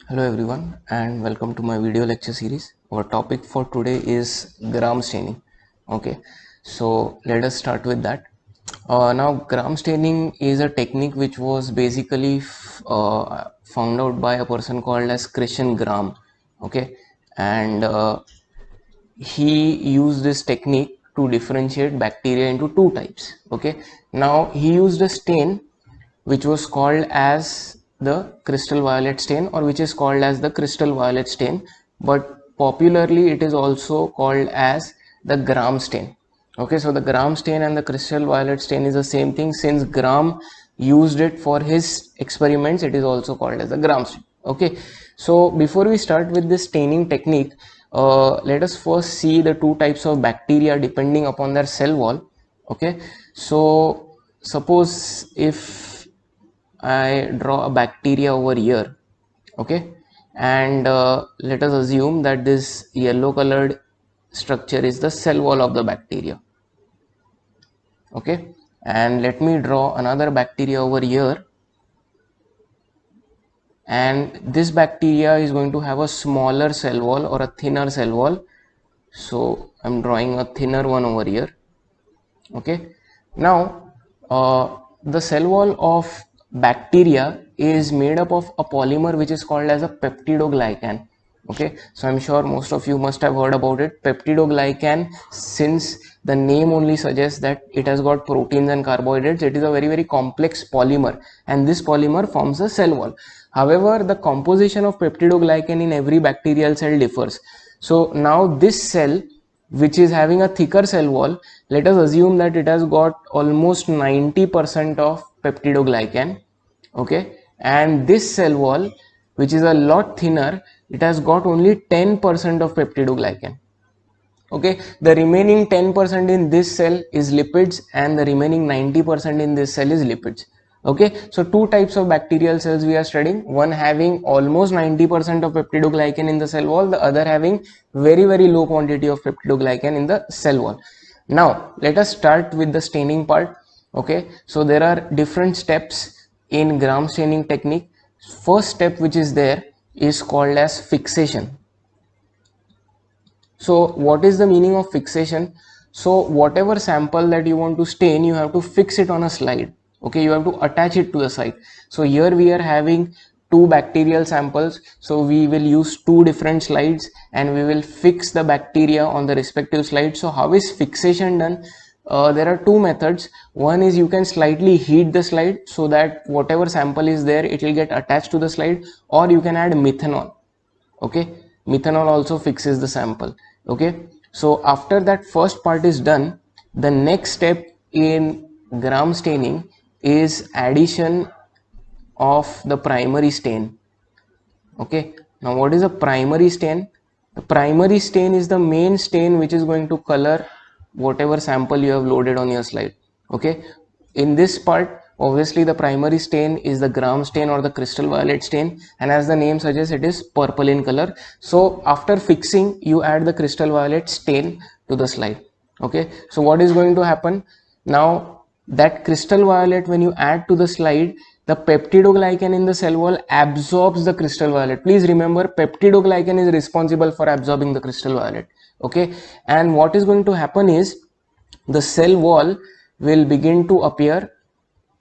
Hello everyone and welcome to my video lecture series. Our topic for today is gram staining. Okay, so let us start with that. Now gram staining is a technique which was basically found out by a person called as Christian Gram. Okay, and he used this technique to differentiate bacteria into two types. Okay, now he used a stain which was called as the crystal violet stain, or which is called as the crystal violet stain, but popularly it is also called as the gram stain. Okay, so the gram stain and the crystal violet stain is the same thing. Since Gram used it for his experiments, it is also called as the gram stain. Okay, so before we start with this staining technique, let us first see the two types of bacteria depending upon their cell wall. Okay, so suppose if I draw a bacteria over here, okay, and let us assume that this yellow colored structure is the cell wall of the bacteria. Okay, and let me draw another bacteria over here, and this bacteria is going to have a smaller cell wall or a thinner cell wall. So I'm drawing a thinner one over here. Okay, now the cell wall of bacteria is made up of a polymer which is called as a peptidoglycan. Okay, so I'm sure most of you must have heard about it. Peptidoglycan, since the name only suggests that it has got proteins and carbohydrates, it is a very complex polymer, and this polymer forms a cell wall. However, the composition of peptidoglycan in every bacterial cell differs. So now this cell, which is having a thicker cell wall, let us assume that it has got almost 90% of peptidoglycan. Okay, and this cell wall, which is a lot thinner, it has got only 10% of peptidoglycan. Okay, the remaining 10% in this cell is lipids, and the remaining 90% in this cell is lipids. Okay, so two types of bacterial cells we are studying, one having almost 90% of peptidoglycan in the cell wall, the other having very low quantity of peptidoglycan in the cell wall. Now let us start with the staining part. Okay, so there are different steps in gram staining technique. First step which is there is called as fixation. So what is the meaning of fixation? So whatever sample that you want to stain, you have to fix it on a slide. Okay, you have to attach it to the site. So here we are having two bacterial samples, so we will use two different slides and we will fix the bacteria on the respective slide. So how is fixation done? There are two methods. One is you can slightly heat the slide so that whatever sample is there, it will get attached to the slide, or you can add methanol. Okay, methanol also fixes the sample. Okay, so after that first part is done, the next step in gram staining is addition of the primary stain. Okay, now what is a primary stain? The primary stain is the main stain which is going to color whatever sample you have loaded on your slide. Okay, in this part obviously the primary stain is the gram stain or the crystal violet stain, and as the name suggests, it is purple in color. So after fixing, you add the crystal violet stain to the slide. Okay, so what is going to happen now? That crystal violet, when you add to the slide, the peptidoglycan in the cell wall absorbs the crystal violet. Please remember, peptidoglycan is responsible for absorbing the crystal violet. Okay, and what is going to happen is the cell wall will begin to appear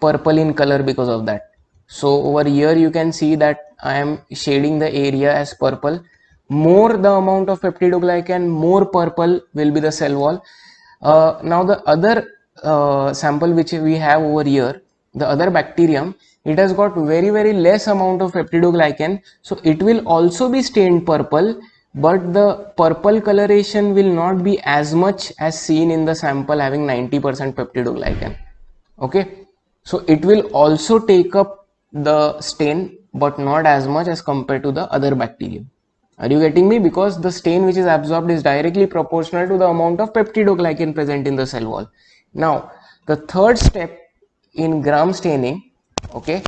purple in color because of that. So over here you can see that I am shading the area as purple. More the amount of peptidoglycan, more purple will be the cell wall. Now the other sample which we have over here, the other bacterium, it has got very less amount of peptidoglycan, so it will also be stained purple, but the purple coloration will not be as much as seen in the sample having 90% peptidoglycan. Okay, so it will also take up the stain, but not as much as compared to the other bacterium. Are you getting me? Because the stain which is absorbed is directly proportional to the amount of peptidoglycan present in the cell wall. Now the third step in gram staining, okay,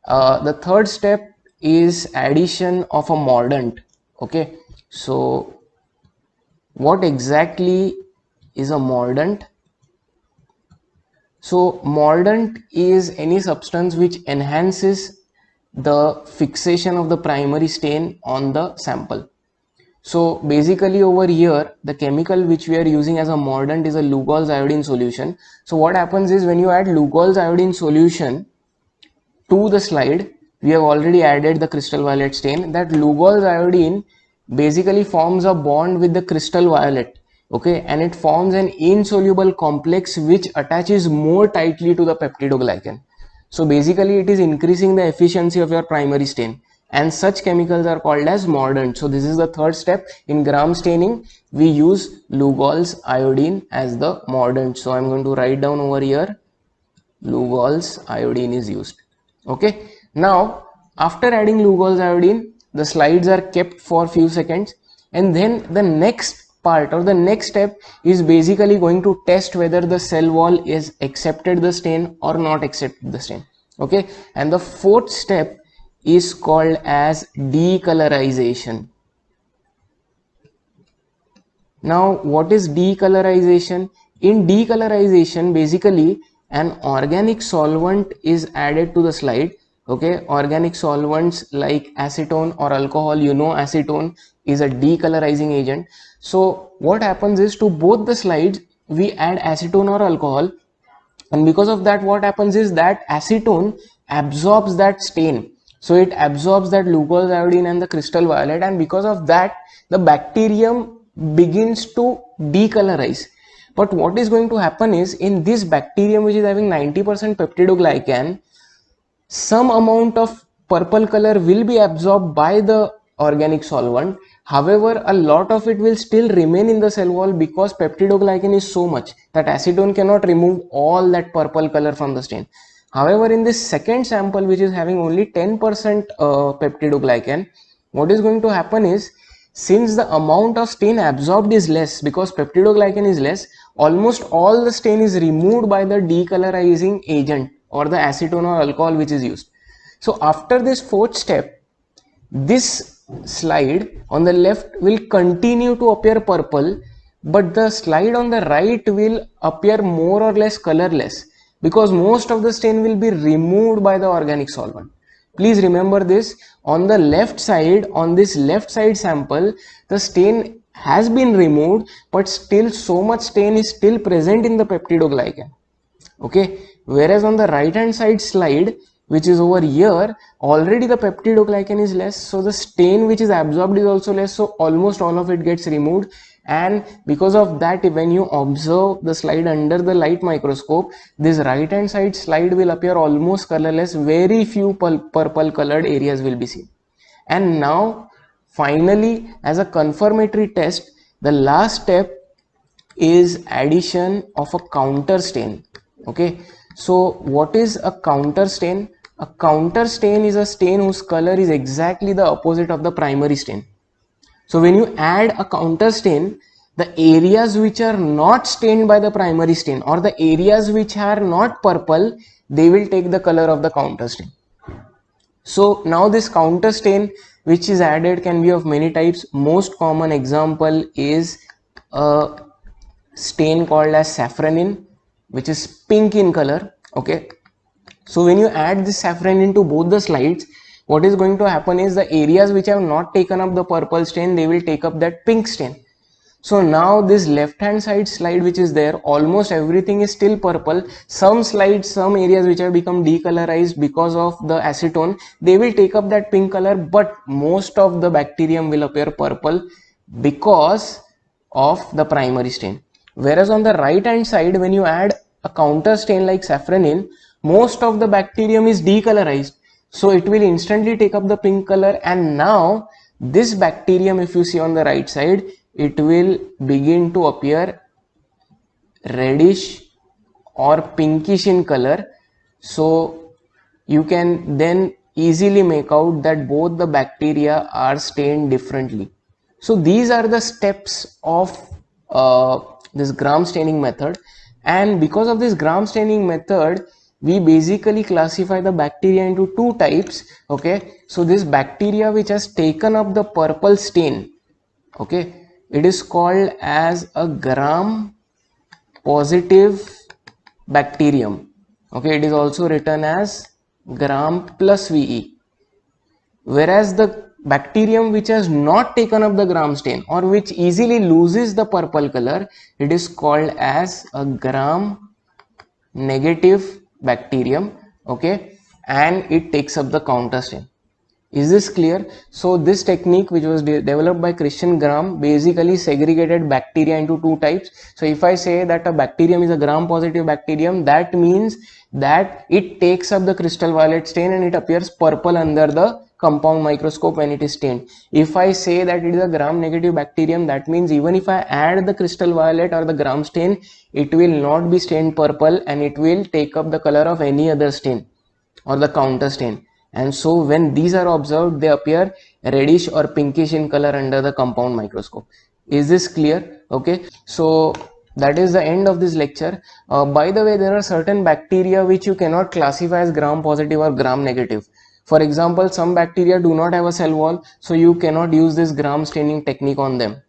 the third step is addition of a mordant. Okay, so what exactly is a mordant? So mordant is any substance which enhances the fixation of the primary stain on the sample. So basically over here, the chemical which we are using as a mordant is a Lugol's iodine solution. So what happens is, when you add Lugol's iodine solution to the slide, we have already added the crystal violet stain. That Lugol's iodine basically forms a bond with the crystal violet, okay, and it forms an insoluble complex which attaches more tightly to the peptidoglycan. So basically it is increasing the efficiency of your primary stain, and such chemicals are called as mordant. So this is the third step in gram staining. We use Lugol's iodine as the mordant. So I'm going to write down over here, Lugol's iodine is used. Okay, now after adding Lugol's iodine, the slides are kept for few seconds, and then the next part or the next step is basically going to test whether the cell wall is accepted the stain or not accepted the stain. Okay, and the fourth step is called as decolorization. Now what is decolorization? In decolorization, basically an organic solvent is added to the slide. Okay, organic solvents like acetone or alcohol, you know acetone is a decolorizing agent. So what happens is, to both the slides we add acetone or alcohol, and because of that what happens is that acetone absorbs that stain. So it absorbs that Lugol's iodine and the crystal violet, and because of that the bacterium begins to decolorize. But what is going to happen is, in this bacterium which is having 90% peptidoglycan, some amount of purple color will be absorbed by the organic solvent. However, a lot of it will still remain in the cell wall because peptidoglycan is so much that acetone cannot remove all that purple color from the stain. However, in this second sample which is having only 10% peptidoglycan, what is going to happen is, since the amount of stain absorbed is less because peptidoglycan is less, almost all the stain is removed by the decolorizing agent or the acetone or alcohol which is used. So after this fourth step, this slide on the left will continue to appear purple, but the slide on the right will appear more or less colorless because most of the stain will be removed by the organic solvent. Please remember this. On the left side, on this left side sample, the stain has been removed, but still so much stain is still present in the peptidoglycan. Okay, whereas on the right hand side slide, which is over here, already the peptidoglycan is less, so the stain which is absorbed is also less, so almost all of it gets removed. And because of that, when you observe the slide under the light microscope, this right hand side slide will appear almost colorless. Very few purple colored areas will be seen. And now finally, as a confirmatory test, the last step is addition of a counter stain. Okay, so what is a counter stain? A counter stain is a stain whose color is exactly the opposite of the primary stain. So when you add a counter stain, the areas which are not stained by the primary stain or the areas which are not purple, they will take the color of the counter stain. So now this counter stain which is added can be of many types. Most common example is a stain called as safranin, which is pink in color. Okay, so when you add this safranin to both the slides, what is going to happen is the areas which have not taken up the purple stain, they will take up that pink stain. So now this left hand side slide which is there, almost everything is still purple. Some slides, some areas which have become decolorized because of the acetone, they will take up that pink color, but most of the bacterium will appear purple because of the primary stain. Whereas on the right hand side, when you add a counter stain like safranin, most of the bacterium is decolorized, so it will instantly take up the pink color. And now this bacterium, if you see on the right side, it will begin to appear reddish or pinkish in color. So you can then easily make out that both the bacteria are stained differently. So these are the steps of this gram staining method, and because of this gram staining method, we basically classify the bacteria into two types. Okay, so this bacteria which has taken up the purple stain, okay, it is called as a gram positive bacterium. Okay, it is also written as gram plus VE. whereas the bacterium which has not taken up the gram stain or which easily loses the purple color, it is called as a gram negative bacterium, okay, and it takes up the counter stain. Is this clear? So this technique, which was developed by Christian Gram, basically segregated bacteria into two types. So if I say that a bacterium is a gram positive bacterium, that means that it takes up the crystal violet stain and it appears purple under the compound microscope when it is stained. If I say that it is a gram negative bacterium, that means even if I add the crystal violet or the gram stain, it will not be stained purple and it will take up the color of any other stain or the counter stain. And so when these are observed, they appear reddish or pinkish in color under the compound microscope. Is this clear? Okay, so that is the end of this lecture. By the way, there are certain bacteria which you cannot classify as gram positive or gram negative. For example, some bacteria do not have a cell wall, so you cannot use this gram staining technique on them.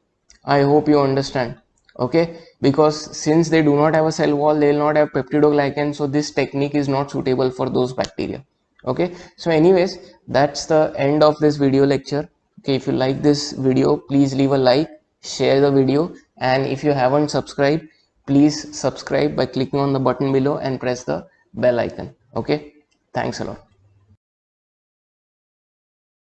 I hope you understand. Okay, because since they do not have a cell wall, they will not have peptidoglycan, so this technique is not suitable for those bacteria. Okay, so anyways, that's the end of this video lecture. Okay, if you like this video, please leave a like, share the video, and if you haven't subscribed, please subscribe by clicking on the button below and press the bell icon. Okay, thanks a lot.